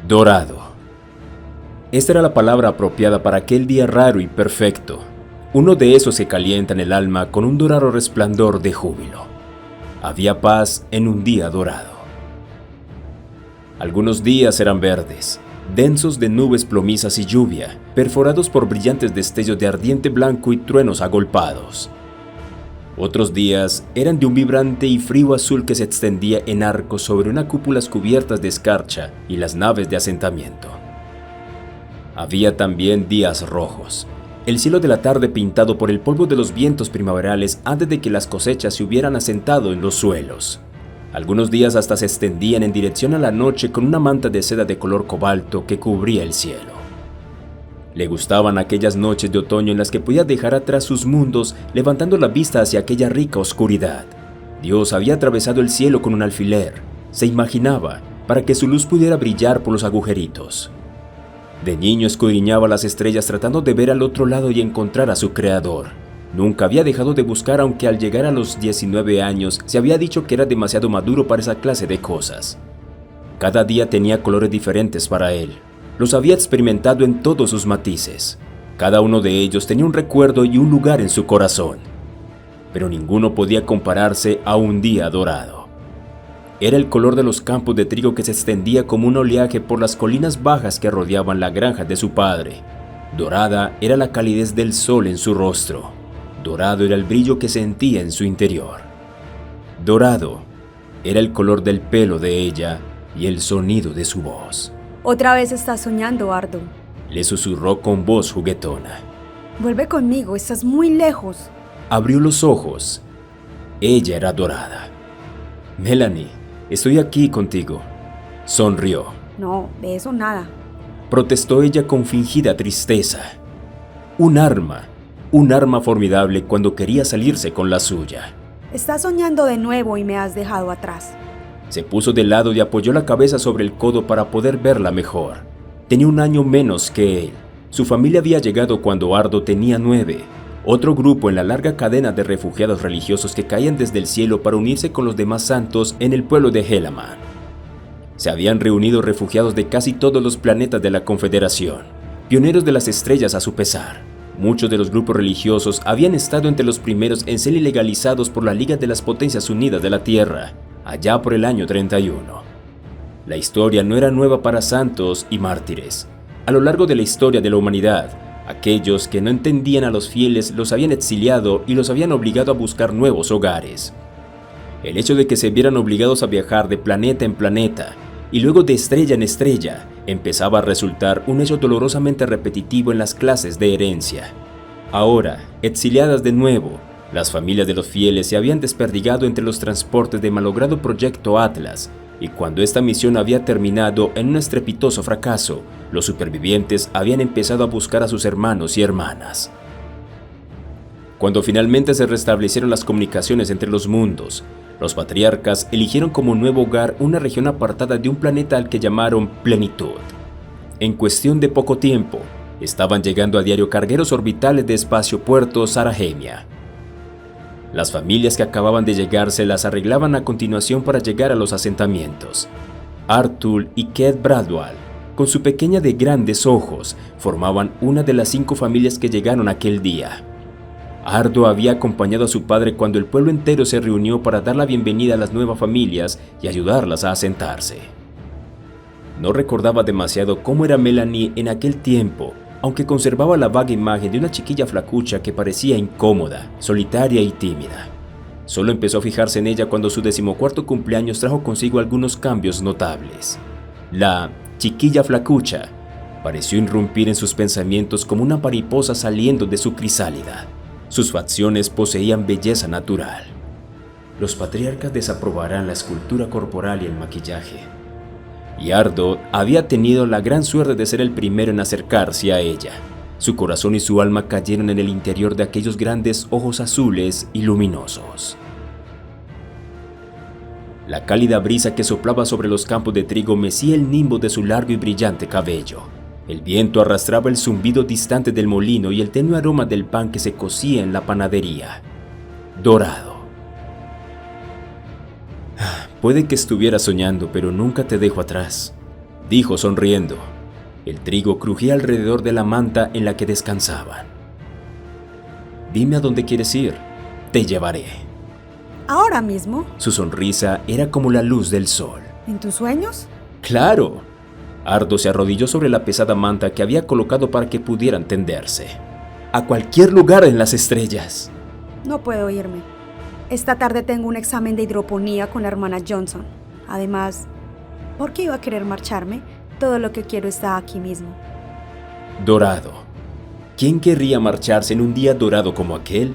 Dorado. Esta era la palabra apropiada para aquel día raro y perfecto, uno de esos que calientan el alma con un dorado resplandor de júbilo. Había paz en un día dorado. Algunos días eran verdes, densos de nubes plomizas y lluvia, perforados por brillantes destellos de ardiente blanco y truenos agolpados. Otros días eran de un vibrante y frío azul que se extendía en arcos sobre unas cúpulas cubiertas de escarcha y las naves de asentamiento. Había también días rojos, el cielo de la tarde pintado por el polvo de los vientos primaverales antes de que las cosechas se hubieran asentado en los suelos. Algunos días hasta se extendían en dirección a la noche con una manta de seda de color cobalto que cubría el cielo. Le gustaban aquellas noches de otoño en las que podía dejar atrás sus mundos levantando la vista hacia aquella rica oscuridad. Dios había atravesado el cielo con un alfiler, se imaginaba, para que su luz pudiera brillar por los agujeritos. De niño escudriñaba las estrellas tratando de ver al otro lado y encontrar a su creador. Nunca había dejado de buscar, aunque al llegar a los 19 años se había dicho que era demasiado maduro para esa clase de cosas. Cada día tenía colores diferentes para él. Los había experimentado en todos sus matices. Cada uno de ellos tenía un recuerdo y un lugar en su corazón. Pero ninguno podía compararse a un día dorado. Era el color de los campos de trigo que se extendía como un oleaje por las colinas bajas que rodeaban la granja de su padre. Dorada era la calidez del sol en su rostro. Dorado era el brillo que sentía en su interior. Dorado era el color del pelo de ella y el sonido de su voz. Otra vez estás soñando, Ardo. Le susurró con voz juguetona. Vuelve conmigo, estás muy lejos. Abrió los ojos. Ella era Dorada. Melanie, estoy aquí contigo. Sonrió. No, de eso nada. Protestó ella con fingida tristeza. Un arma formidable cuando quería salirse con la suya. Estás soñando de nuevo y me has dejado atrás. Se puso de lado y apoyó la cabeza sobre el codo para poder verla mejor. Tenía un año menos que él. Su familia había llegado cuando Ardo tenía 9. Otro grupo en la larga cadena de refugiados religiosos que caían desde el cielo para unirse con los demás santos en el pueblo de Helaman. Se habían reunido refugiados de casi todos los planetas de la Confederación, pioneros de las estrellas a su pesar. Muchos de los grupos religiosos habían estado entre los primeros en ser ilegalizados por la Liga de las Potencias Unidas de la Tierra, allá por el año 31. La historia no era nueva para santos y mártires. A lo largo de la historia de la humanidad, aquellos que no entendían a los fieles los habían exiliado y los habían obligado a buscar nuevos hogares. El hecho de que se vieran obligados a viajar de planeta en planeta y luego de estrella en estrella empezaba a resultar un hecho dolorosamente repetitivo en las clases de herencia. Ahora, exiliadas de nuevo, las familias de los fieles se habían desperdigado entre los transportes del malogrado proyecto Atlas, y cuando esta misión había terminado en un estrepitoso fracaso, los supervivientes habían empezado a buscar a sus hermanos y hermanas. Cuando finalmente se restablecieron las comunicaciones entre los mundos, los patriarcas eligieron como nuevo hogar una región apartada de un planeta al que llamaron Plenitud. En cuestión de poco tiempo, estaban llegando a diario cargueros orbitales de espacio-puerto Sarahemia. Las familias que acababan de llegar se las arreglaban a continuación para llegar a los asentamientos. Arthur y Kate Bradwell, con su pequeña de grandes ojos, formaban una de las 5 familias que llegaron aquel día. Ardo había acompañado a su padre cuando el pueblo entero se reunió para dar la bienvenida a las nuevas familias y ayudarlas a asentarse. No recordaba demasiado cómo era Melanie en aquel tiempo, aunque conservaba la vaga imagen de una chiquilla flacucha que parecía incómoda, solitaria y tímida. Solo empezó a fijarse en ella cuando su 14º cumpleaños trajo consigo algunos cambios notables. La chiquilla flacucha pareció irrumpir en sus pensamientos como una mariposa saliendo de su crisálida. Sus facciones poseían belleza natural. Los patriarcas desaprobarán la escultura corporal y el maquillaje. Y Ardo había tenido la gran suerte de ser el primero en acercarse a ella. Su corazón y su alma cayeron en el interior de aquellos grandes ojos azules y luminosos. La cálida brisa que soplaba sobre los campos de trigo mecía el nimbo de su largo y brillante cabello. El viento arrastraba el zumbido distante del molino y el tenue aroma del pan que se cocía en la panadería. Dorado. Puede que estuviera soñando, pero nunca te dejo atrás. dijo sonriendo. El trigo crujía alrededor de la manta en la que descansaban. Dime a dónde quieres ir, te llevaré. ¿Ahora mismo? Su sonrisa era como la luz del sol. ¿En tus sueños? ¡Claro! Ardo se arrodilló sobre la pesada manta que había colocado para que pudieran tenderse. A cualquier lugar en las estrellas. No puedo irme. Esta tarde tengo un examen de hidroponía con la hermana Johnson. Además, ¿por qué iba a querer marcharme? Todo lo que quiero está aquí mismo. Dorado. ¿Quién querría marcharse en un día dorado como aquel?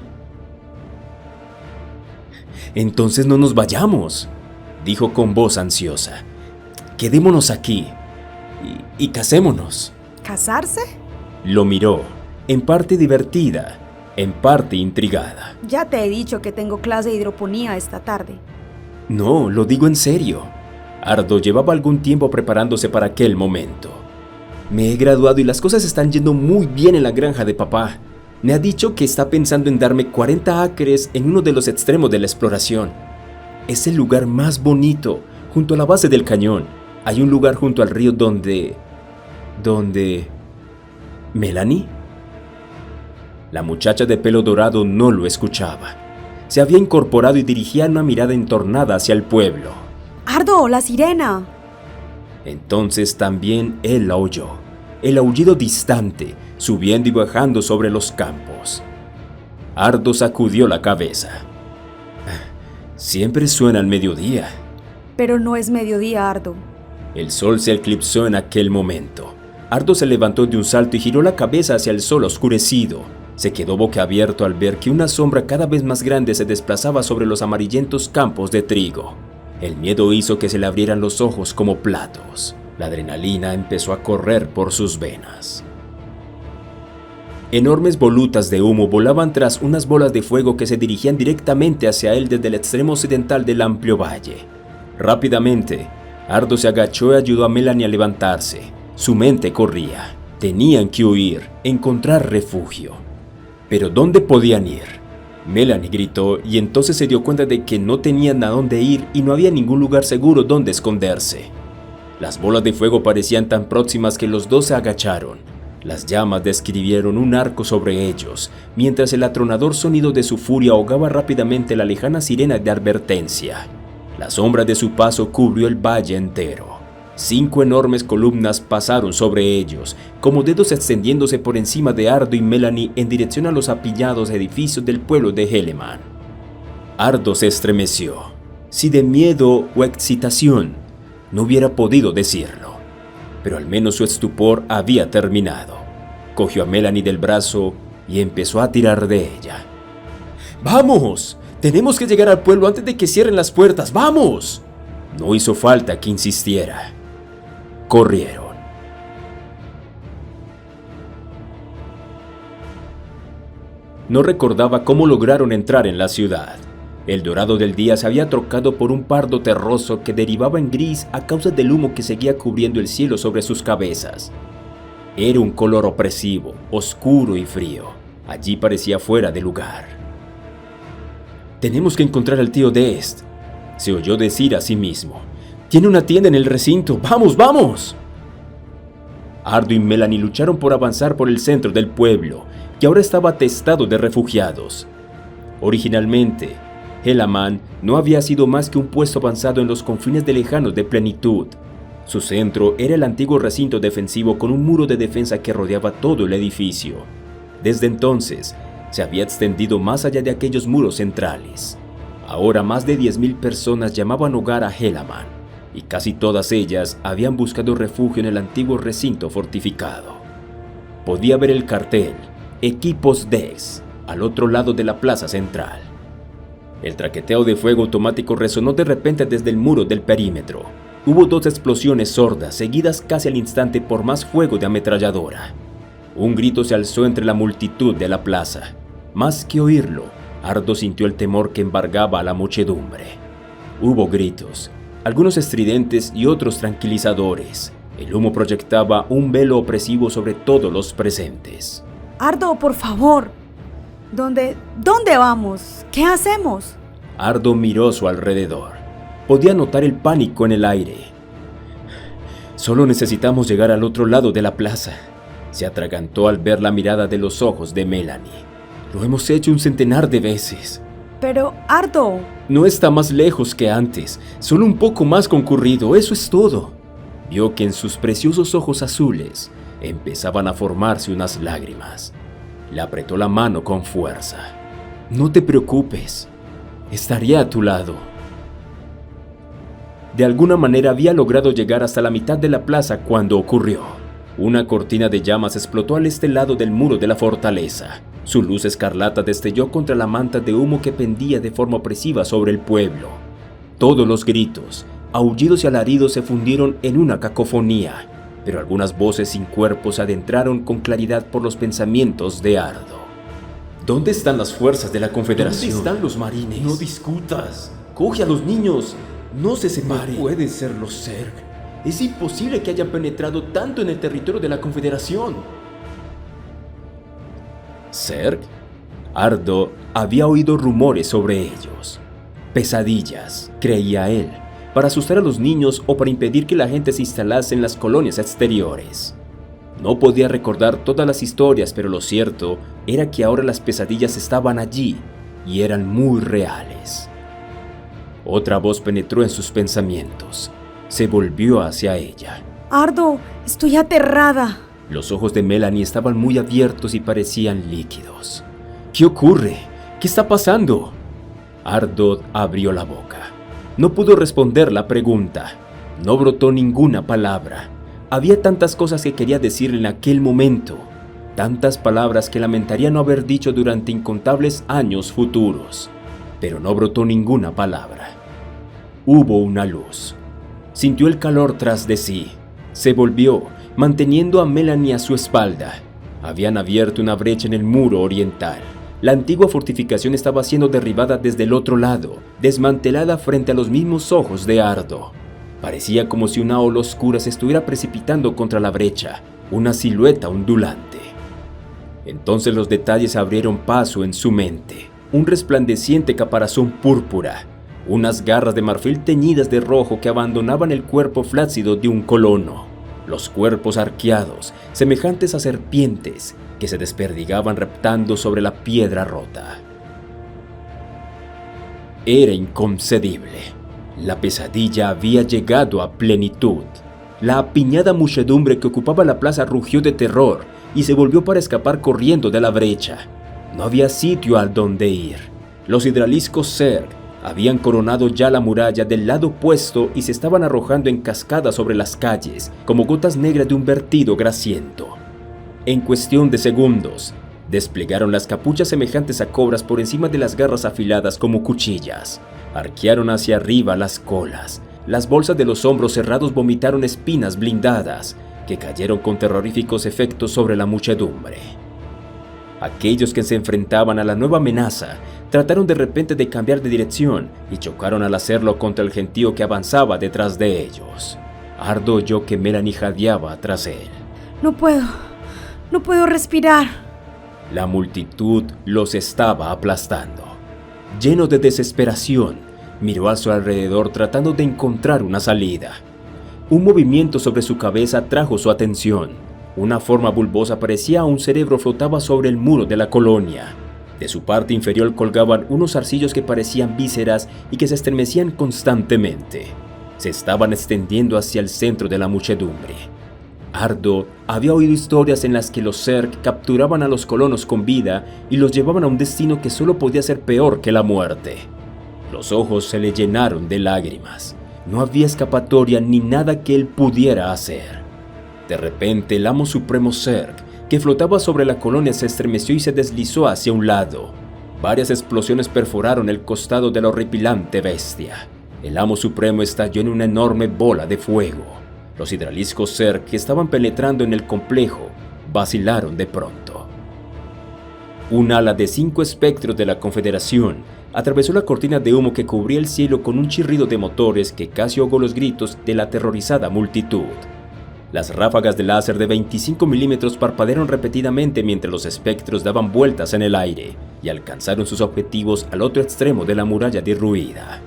Entonces no nos vayamos, dijo con voz ansiosa. Quedémonos aquí y casémonos. ¿Casarse? Lo miró, en parte divertida, en parte intrigada. Ya te he dicho que tengo clase de hidroponía esta tarde. No, lo digo en serio. Ardo llevaba algún tiempo preparándose para aquel momento. Me he graduado y las cosas están yendo muy bien en la granja de papá. Me ha dicho que está pensando en darme 40 acres en uno de los extremos de la exploración. Es el lugar más bonito, junto a la base del cañón. Hay un lugar junto al río donde... ¿Melanie? La muchacha de pelo dorado no lo escuchaba. Se había incorporado y dirigía una mirada entornada hacia el pueblo. ¡Ardo, la sirena! Entonces también él la oyó, el aullido distante, subiendo y bajando sobre los campos. Ardo sacudió la cabeza. Siempre suena al mediodía. Pero no es mediodía, Ardo. El sol se eclipsó en aquel momento. Ardo se levantó de un salto y giró la cabeza hacia el sol oscurecido. Se quedó boquiabierto al ver que una sombra cada vez más grande se desplazaba sobre los amarillentos campos de trigo. El miedo hizo que se le abrieran los ojos como platos. La adrenalina empezó a correr por sus venas. Enormes volutas de humo volaban tras unas bolas de fuego que se dirigían directamente hacia él desde el extremo occidental del amplio valle. Rápidamente, Ardo se agachó y ayudó a Melanie a levantarse. Su mente corría. Tenían que huir, encontrar refugio. ¿Pero dónde podían ir? Melanie gritó y entonces se dio cuenta de que no tenían a dónde ir y no había ningún lugar seguro donde esconderse. Las bolas de fuego parecían tan próximas que los dos se agacharon. Las llamas describieron un arco sobre ellos, mientras el atronador sonido de su furia ahogaba rápidamente la lejana sirena de advertencia. La sombra de su paso cubrió el valle entero. 5 enormes columnas pasaron sobre ellos, como dedos extendiéndose por encima de Ardo y Melanie en dirección a los apillados edificios del pueblo de Heleman. Ardo se estremeció. Si de miedo o excitación, no hubiera podido decirlo. Pero al menos su estupor había terminado. Cogió a Melanie del brazo y empezó a tirar de ella. ¡Vamos! ¡Tenemos que llegar al pueblo antes de que cierren las puertas! ¡Vamos! No hizo falta que insistiera. Corrieron. No recordaba cómo lograron entrar en la ciudad. El dorado del día se había trocado por un pardo terroso que derivaba en gris a causa del humo que seguía cubriendo el cielo sobre sus cabezas. Era un color opresivo, oscuro y frío. Allí parecía fuera de lugar. «Tenemos que encontrar al tío Dest», se oyó decir a sí mismo. «Tiene una tienda en el recinto. ¡Vamos, vamos!» Ardo y Melanie lucharon por avanzar por el centro del pueblo, que ahora estaba atestado de refugiados. Originalmente, Helaman no había sido más que un puesto avanzado en los confines de lejanos de Plenitud. Su centro era el antiguo recinto defensivo con un muro de defensa que rodeaba todo el edificio. Desde entonces, se había extendido más allá de aquellos muros centrales. Ahora más de 10.000 personas llamaban hogar a Helaman, y casi todas ellas habían buscado refugio en el antiguo recinto fortificado. Podía ver el cartel, Equipos DES, al otro lado de la plaza central. El traqueteo de fuego automático resonó de repente desde el muro del perímetro. Hubo 2 explosiones sordas, seguidas casi al instante por más fuego de ametralladora. Un grito se alzó entre la multitud de la plaza. Más que oírlo, Ardo sintió el temor que embargaba a la muchedumbre. Hubo gritos, algunos estridentes y otros tranquilizadores. El humo proyectaba un velo opresivo sobre todos los presentes. Ardo, por favor. ¿Dónde vamos? ¿Qué hacemos? Ardo miró a su alrededor. Podía notar el pánico en el aire. Solo necesitamos llegar al otro lado de la plaza. Se atragantó al ver la mirada de los ojos de Melanie. Lo hemos hecho un centenar de veces. Pero, Ardo... No está más lejos que antes, solo un poco más concurrido, eso es todo. Vio que en sus preciosos ojos azules empezaban a formarse unas lágrimas. Le apretó la mano con fuerza. No te preocupes, estaré a tu lado. De alguna manera había logrado llegar hasta la mitad de la plaza cuando ocurrió. Una cortina de llamas explotó al este lado del muro de la fortaleza. Su luz escarlata destelló contra la manta de humo que pendía de forma opresiva sobre el pueblo. Todos los gritos, aullidos y alaridos se fundieron en una cacofonía, pero algunas voces sin cuerpo se adentraron con claridad por los pensamientos de Ardo. ¿Dónde están las fuerzas de la Confederación? ¿Dónde están los marines? No discutas. Coge a los niños. No se separen. No pueden ser los Zerg. Es imposible que hayan penetrado tanto en el territorio de la Confederación. ¿Zerg? Ardo había oído rumores sobre ellos. Pesadillas, creía él, para asustar a los niños o para impedir que la gente se instalase en las colonias exteriores. No podía recordar todas las historias, pero lo cierto era que ahora las pesadillas estaban allí y eran muy reales. Otra voz penetró en sus pensamientos. Se volvió hacia ella. Ardo, estoy aterrada. Los ojos de Melanie estaban muy abiertos y parecían líquidos. ¿Qué ocurre? ¿Qué está pasando? Ardo abrió la boca. No pudo responder la pregunta. No brotó ninguna palabra. Había tantas cosas que quería decirle en aquel momento. Tantas palabras que lamentaría no haber dicho durante incontables años futuros. Pero no brotó ninguna palabra. Hubo una luz. Sintió el calor tras de sí. Se volvió, manteniendo a Melanie a su espalda. Habían abierto una brecha en el muro oriental. La antigua fortificación estaba siendo derribada desde el otro lado, desmantelada frente a los mismos ojos de Ardo. Parecía como si una ola oscura se estuviera precipitando contra la brecha, una silueta ondulante. Entonces los detalles abrieron paso en su mente. Un resplandeciente caparazón púrpura, unas garras de marfil teñidas de rojo que abandonaban el cuerpo flácido de un colono, los cuerpos arqueados, semejantes a serpientes que se desperdigaban reptando sobre la piedra rota. Era inconcebible. La pesadilla había llegado a plenitud. La apiñada muchedumbre que ocupaba la plaza rugió de terror y se volvió para escapar corriendo de la brecha. No había sitio al donde ir. Los hidraliscos Zerg habían coronado ya la muralla del lado opuesto y se estaban arrojando en cascada sobre las calles, como gotas negras de un vertido grasiento. En cuestión de segundos, desplegaron las capuchas semejantes a cobras por encima de las garras afiladas como cuchillas. Arquearon hacia arriba las colas. Las bolsas de los hombros cerrados vomitaron espinas blindadas que cayeron con terroríficos efectos sobre la muchedumbre. Aquellos que se enfrentaban a la nueva amenaza trataron de repente de cambiar de dirección y chocaron al hacerlo contra el gentío que avanzaba detrás de ellos. Ardo oyó que Melanie jadeaba tras él. No puedo respirar. La multitud los estaba aplastando. Lleno de desesperación, miró a su alrededor tratando de encontrar una salida. Un movimiento sobre su cabeza atrajo su atención. Una forma bulbosa parecía a un cerebro flotaba sobre el muro de la colonia. De su parte inferior colgaban unos zarcillos que parecían vísceras y que se estremecían constantemente. Se estaban extendiendo hacia el centro de la muchedumbre. Ardo había oído historias en las que los Zerg capturaban a los colonos con vida y los llevaban a un destino que solo podía ser peor que la muerte. Los ojos se le llenaron de lágrimas. No había escapatoria ni nada que él pudiera hacer. De repente, el amo supremo Zerg, que flotaba sobre la colonia, se estremeció y se deslizó hacia un lado. Varias explosiones perforaron el costado de la horripilante bestia. El amo supremo estalló en una enorme bola de fuego. Los hidraliscos Zerg que estaban penetrando en el complejo vacilaron de pronto. Un ala de 5 espectros de la Confederación atravesó la cortina de humo que cubría el cielo con un chirrido de motores que casi ahogó los gritos de la aterrorizada multitud. Las ráfagas de láser de 25 milímetros parpadearon repetidamente mientras los espectros daban vueltas en el aire y alcanzaron sus objetivos al otro extremo de la muralla derruida.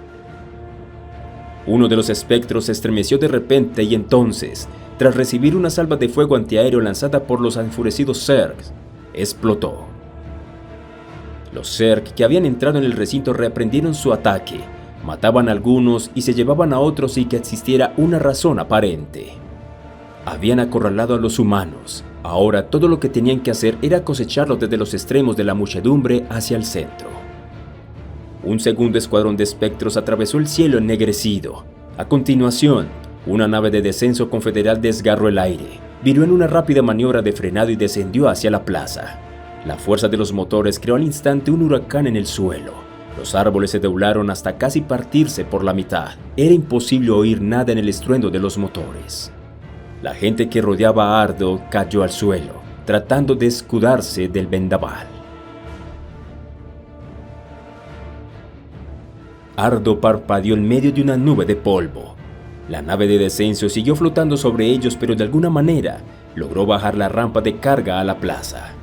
Uno de los espectros se estremeció de repente y entonces, tras recibir una salva de fuego antiaéreo lanzada por los enfurecidos Zergs, explotó. Los Zerg que habían entrado en el recinto reprendieron su ataque, mataban a algunos y se llevaban a otros sin que existiera una razón aparente. Habían acorralado a los humanos, ahora todo lo que tenían que hacer era cosecharlos desde los extremos de la muchedumbre hacia el centro. Un segundo escuadrón de espectros atravesó el cielo ennegrecido. A continuación, una nave de descenso confederal desgarró el aire, viró en una rápida maniobra de frenado y descendió hacia la plaza. La fuerza de los motores creó al instante un huracán en el suelo. Los árboles se doblaron hasta casi partirse por la mitad. Era imposible oír nada en el estruendo de los motores. La gente que rodeaba a Ardo cayó al suelo, tratando de escudarse del vendaval. Ardo parpadeó en medio de una nube de polvo. La nave de descenso siguió flotando sobre ellos, pero de alguna manera logró bajar la rampa de carga a la plaza.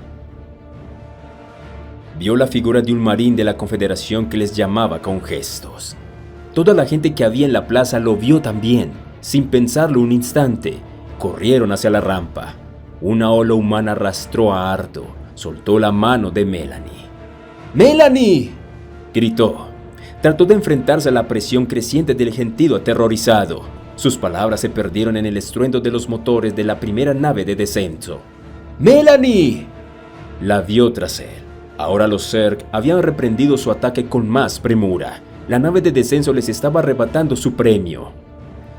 Vio la figura de un marín de la Confederación que les llamaba con gestos. Toda la gente que había en la plaza lo vio también. Sin pensarlo un instante, corrieron hacia la rampa. Una ola humana arrastró a Ardo, soltó la mano de Melanie. ¡Melanie!, gritó. Trató de enfrentarse a la presión creciente del gentío aterrorizado. Sus palabras se perdieron en el estruendo de los motores de la primera nave de descenso. ¡Melanie!, la vio tras él. Ahora los Zerg habían reprendido su ataque con más premura. La nave de descenso les estaba arrebatando su premio.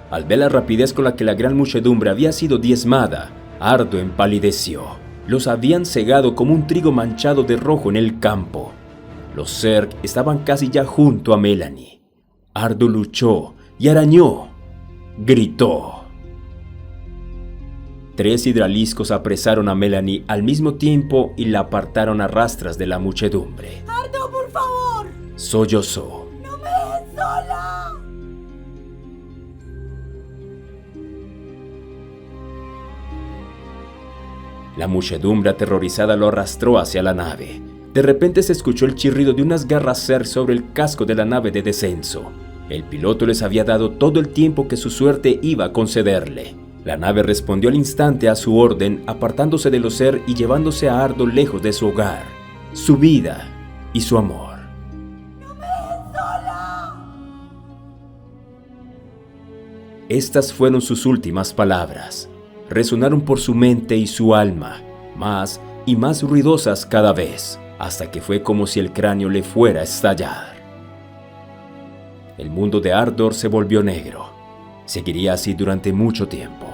Al ver la rapidez con la que la gran muchedumbre había sido diezmada, Ardo empalideció. Los habían cegado como un trigo manchado de rojo en el campo. Los Zerg estaban casi ya junto a Melanie. Ardo luchó y arañó. Gritó. 3 hidraliscos apresaron a Melanie al mismo tiempo y la apartaron a rastras de la muchedumbre. ¡Ardo, por favor! Sollozó. ¡No me dejes sola! La muchedumbre aterrorizada lo arrastró hacia la nave. De repente se escuchó el chirrido de unas garras Zerg sobre el casco de la nave de descenso. El piloto les había dado todo el tiempo que su suerte iba a concederle. La nave respondió al instante a su orden, apartándose de los Zerg y llevándose a Ardo lejos de su hogar, su vida y su amor. ¡No me dejes sola! Estas fueron sus últimas palabras. Resonaron por su mente y su alma, más y más ruidosas cada vez, hasta que fue como si el cráneo le fuera a estallar. El mundo de Ardor se volvió negro. Seguiría así durante mucho tiempo.